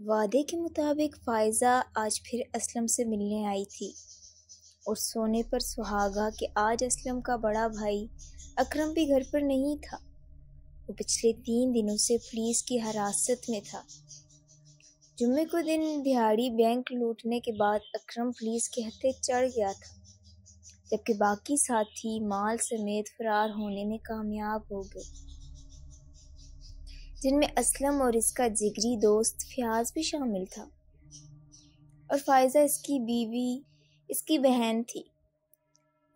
وعدے کے مطابق فائزہ آج پھر اسلم سے ملنے آئی تھی اور سونے پر سہاگا کہ آج اسلم کا بڑا بھائی اکرم بھی گھر پر نہیں تھا۔ وہ پچھلے 3 دنوں سے پولیس کی حراست میں تھا۔ جمعے کو دن دہاڑی بینک لوٹنے کے بعد اکرم پولیس کے ہتھے چڑھ گیا تھا، جبکہ باقی ساتھی مال سمیت فرار ہونے میں کامیاب ہو گئے، جن میں اسلم اور اس کا جگری دوست فیاض بھی شامل تھا، اور فائزہ اس کی بیوی، اس کی بہن تھی۔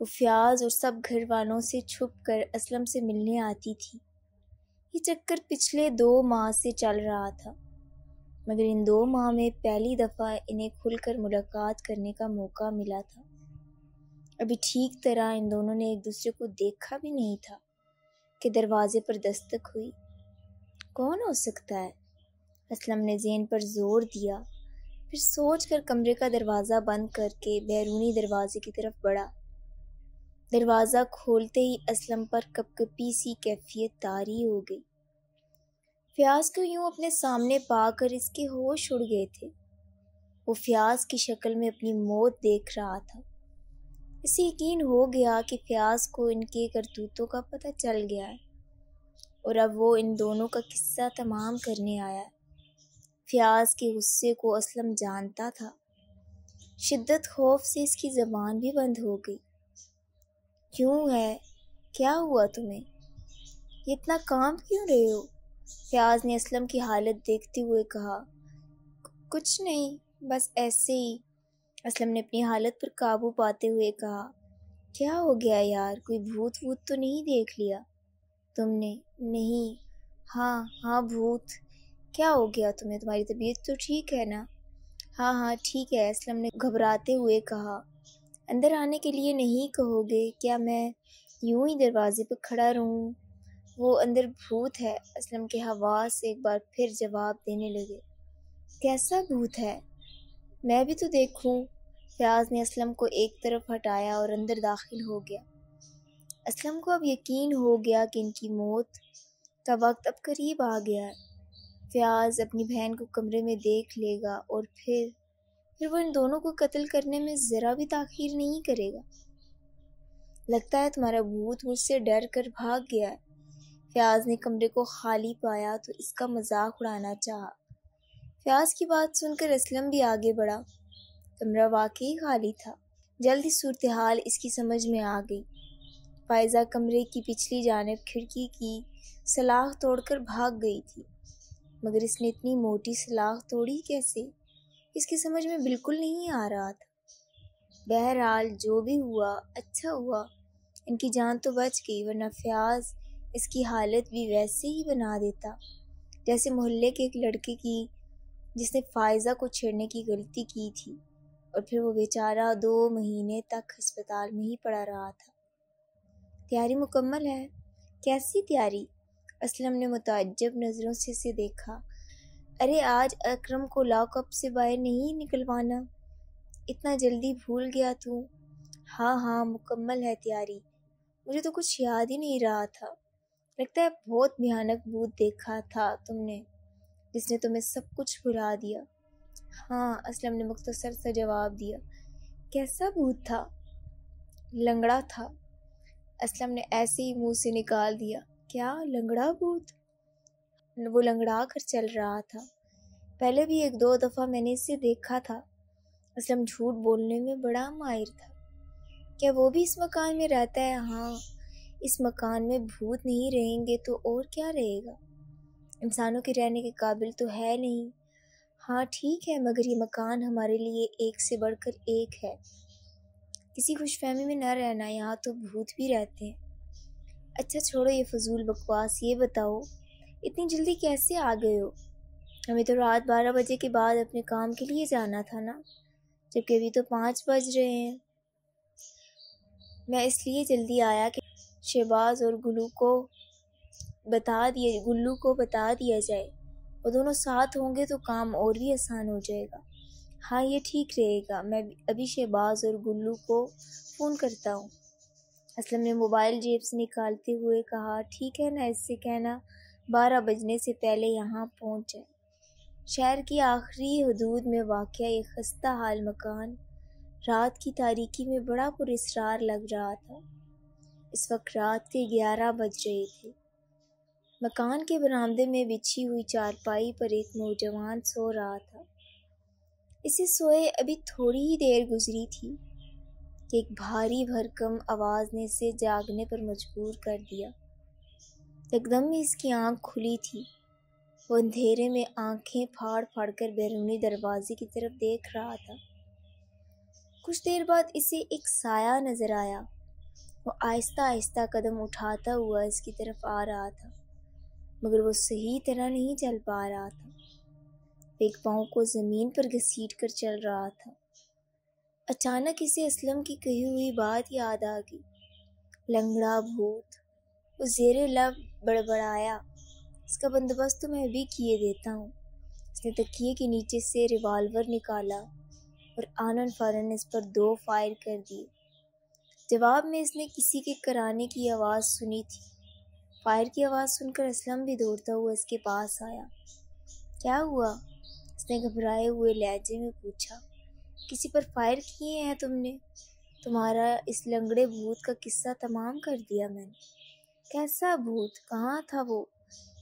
وہ فیاض اور سب گھر والوں سے چھپ کر اسلم سے ملنے آتی تھی۔ یہ چکر پچھلے 2 ماہ سے چل رہا تھا، مگر ان 2 ماہ میں پہلی دفعہ انہیں کھل کر ملاقات کرنے کا موقع ملا تھا۔ ابھی ٹھیک طرح ان دونوں نے ایک دوسرے کو دیکھا بھی نہیں تھا کہ دروازے پر دستک ہوئی۔ کون ہو سکتا ہے؟ اسلم نے ذہن پر زور دیا، پھر سوچ کر کمرے کا دروازہ بند کر کے بیرونی دروازے کی طرف بڑھا۔ دروازہ کھولتے ہی اسلم پر کپکپی سی کیفیت طاری ہو گئی۔ فیاض کو یوں اپنے سامنے پا کر اس کے ہوش اڑ گئے تھے۔ وہ فیاض کی شکل میں اپنی موت دیکھ رہا تھا۔ اسے یقین ہو گیا کہ فیاض کو ان کے کرتوتوں کا پتہ چل گیا ہے، اور اب وہ ان دونوں کا قصہ تمام کرنے آیا ہے۔ فیاض کے غصے کو اسلم جانتا تھا۔ شدت خوف سے اس کی زبان بھی بند ہو گئی۔ کیوں ہے؟ کیا ہوا تمہیں؟ یہ اتنا کانپ کیوں رہے ہو؟ فیاض نے اسلم کی حالت دیکھتے ہوئے کہا۔ کچھ نہیں، بس ایسے ہی، اسلم نے اپنی حالت پر قابو پاتے ہوئے کہا۔ کیا ہو گیا یار؟ کوئی بھوت ووت تو نہیں دیکھ لیا تم نے؟ نہیں، ہاں بھوت۔ کیا ہو گیا تمہیں؟ تمہاری طبیعت تو ٹھیک ہے نا؟ ہاں ٹھیک ہے، اسلم نے گھبراتے ہوئے کہا۔ اندر آنے کے لیے نہیں کہو گے کیا میں یوں ہی دروازے پہ کھڑا رہوں؟ وہ اندر بھوت ہے، اسلم کے حواس ایک بار پھر جواب دینے لگے۔ کیسا بھوت ہے؟ میں بھی تو دیکھوں۔ فیاض نے اسلم کو ایک طرف ہٹایا اور اندر داخل ہو گیا۔ اسلم کو اب یقین ہو گیا کہ ان کی موت کا وقت اب قریب آ گیا ہے۔ فیاض اپنی بہن کو کمرے میں دیکھ لے گا اور پھر وہ ان دونوں کو قتل کرنے میں ذرا بھی تاخیر نہیں کرے گا۔ لگتا ہے تمہارا بھوت مجھ سے ڈر کر بھاگ گیا ہے۔ فیاض نے کمرے کو خالی پایا تو اس کا مذاق اڑانا چاہا۔ فیاض کی بات سن کر اسلم بھی آگے بڑھا۔ کمرہ واقعی خالی تھا۔ جلد ہی صورتحال اس کی سمجھ میں آ گئی۔ فائزہ کمرے کی پچھلی جانب کھڑکی کی سلاخ توڑ کر بھاگ گئی تھی، مگر اس نے اتنی موٹی سلاخ توڑی کیسے؟ اس کی سمجھ میں بالکل نہیں آ رہا تھا۔ بہرحال جو بھی ہوا اچھا ہوا، ان کی جان تو بچ گئی، ورنہ فیاض اس کی حالت بھی ویسے ہی بنا دیتا جیسے محلے کے ایک لڑکے کی جس نے فائزہ کو چھیڑنے کی غلطی کی تھی، اور پھر وہ بیچارہ 2 مہینے تک ہسپتال میں ہی پڑا رہا تھا۔ تیاری مکمل ہے؟ کیسی تیاری؟ اسلم نے متعجب نظروں سے اسے دیکھا۔ ارے آج اکرم کو لاک اپ سے باہر نہیں نکلوانا؟ اتنا جلدی بھول گیا تو؟ ہاں مکمل ہے تیاری۔ مجھے تو کچھ یاد ہی نہیں رہا تھا۔ لگتا ہے بہت بھیانک بھوت دیکھا تھا تم نے جس نے تمہیں سب کچھ بھلا دیا۔ ہاں، اسلم نے مختصر سا جواب دیا۔ کیسا بھوت تھا؟ لنگڑا تھا، اسلم نے ایسے ہی منہ سے نکال دیا۔ کیا لنگڑا بھوت؟ وہ لنگڑا کر چل رہا تھا۔ پہلے بھی 1-2 دفعہ میں نے اسے دیکھا تھا۔ اسلم جھوٹ بولنے میں بڑا ماہر تھا۔ کیا وہ بھی اس مکان میں رہتا ہے؟ ہاں، اس مکان میں بھوت نہیں رہیں گے تو اور کیا رہے گا؟ انسانوں کے رہنے کے قابل تو ہے نہیں۔ ہاں ٹھیک ہے، مگر یہ مکان ہمارے لیے ایک سے بڑھ کر ایک ہے۔ کسی خوش فہمی میں نہ رہنا، یہاں تو بھوت بھی رہتے ہیں۔ اچھا چھوڑو یہ فضول بکواس، یہ بتاؤ اتنی جلدی کیسے آ گئے ہو؟ ہمیں تو رات 12 بجے کے بعد اپنے کام کے لیے جانا تھا نا، جبکہ ابھی تو 5 بج رہے ہیں۔ میں اس لیے جلدی آیا کہ شہباز اور گلو کو بتا دیا جائے، وہ دونوں ساتھ ہوں گے تو کام اور بھی آسان ہو جائے گا۔ ہاں یہ ٹھیک رہے گا، میں ابھی شہباز اور گلو کو فون کرتا ہوں۔ اسلم نے موبائل جیب سے نکالتے ہوئے کہا۔ ٹھیک ہے نا، اس سے کہنا 12 بجنے سے پہلے یہاں پہنچ جائیں۔ شہر کی آخری حدود میں واقع یہ خستہ حال مکان رات کی تاریکی میں بڑا پراسرار لگ رہا تھا۔ اس وقت رات کے 11 بج رہے تھے۔ مکان کے برآمدے میں بچھی ہوئی چارپائی پر ایک نوجوان سو رہا تھا۔ اسے سوئے ابھی تھوڑی ہی دیر گزری تھی کہ ایک بھاری بھرکم آواز نے اسے جاگنے پر مجبور کر دیا۔ یکدم ہی اس کی آنکھ کھلی تھی۔ وہ اندھیرے میں آنکھیں پھاڑ پھاڑ کر بیرونی دروازے کی طرف دیکھ رہا تھا۔ کچھ دیر بعد اسے ایک سایہ نظر آیا۔ وہ آہستہ آہستہ قدم اٹھاتا ہوا اس کی طرف آ رہا تھا، مگر وہ صحیح طرح نہیں چل پا رہا تھا۔ ایک پاؤں کو زمین پر گھسیٹ کر چل رہا تھا۔ اچانک اسے اسلم کی کہی ہوئی بات یاد آ گئی، لنگڑا بھوت۔ وہ زیر لب بڑبڑایا، اس کا بندوبست تو میں ابھی کیے دیتا ہوں۔ اس نے تکیے کے نیچے سے ریوالور نکالا اور آنن فورن اس پر 2 فائر کر دیے۔ جواب میں اس نے کسی کے کرانے کی آواز سنی تھی۔ فائر کی آواز سن کر اسلم بھی دوڑتا ہوا اس کے پاس آیا۔ کیا ہوا؟ اس نے گھبرائے ہوئے لہجے میں پوچھا۔ کسی پر فائر کیے ہیں تم نے؟ تمہارا اس لنگڑے بھوت کا قصہ تمام کر دیا میں نے۔ کیسا بھوت؟ کہاں تھا وہ؟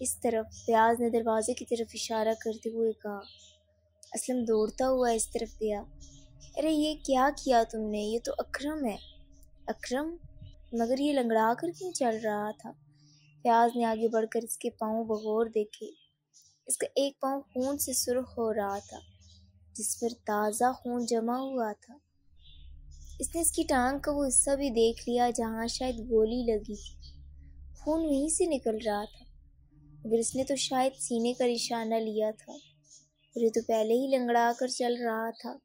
اس طرف، فیاض نے دروازے کی طرف اشارہ کرتے ہوئے کہا۔ اسلم دوڑتا ہوا اس طرف گیا۔ ارے یہ کیا کیا تم نے؟ یہ تو اکرم ہے۔ اکرم؟ مگر یہ لنگڑا کر کیوں چل رہا تھا؟ فیاض نے آگے بڑھ کر اس کے پاؤں بغور دیکھے۔ اس کا ایک پاؤں خون سے سرخ ہو رہا تھا، جس پر تازہ خون جمع ہوا تھا۔ اس نے اس کی ٹانگ کا وہ حصہ بھی دیکھ لیا جہاں شاید گولی لگی تھی۔ خون وہیں سے نکل رہا تھا، مگر اس نے تو شاید سینے کا نشانہ لیا تھا، اور یہ تو پہلے ہی لنگڑا کر چل رہا تھا۔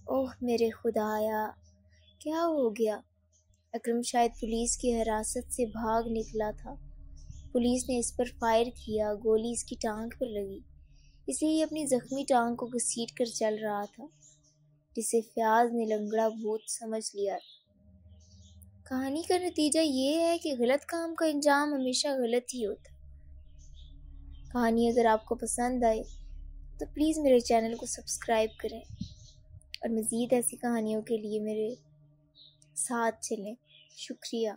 اوہ میرے خدایا، کیا ہو گیا؟ اکرم شاید پولیس کی حراست سے بھاگ نکلا تھا۔ پولیس نے اس پر فائر کیا، گولی اس کی ٹانگ پر لگی، اس لیے یہ اپنی زخمی ٹانگ کو گھسیٹ کر چل رہا تھا، جسے فیاض نے لنگڑا بھوت سمجھ لیا۔ کہانی کا نتیجہ یہ ہے کہ غلط کام کا انجام ہمیشہ غلط ہی ہوتا ہے۔ کہانی اگر آپ کو پسند آئے تو پلیز میرے چینل کو سبسکرائب کریں اور مزید ایسی کہانیوں کے لیے میرے ساتھ چلیں۔ شکریہ۔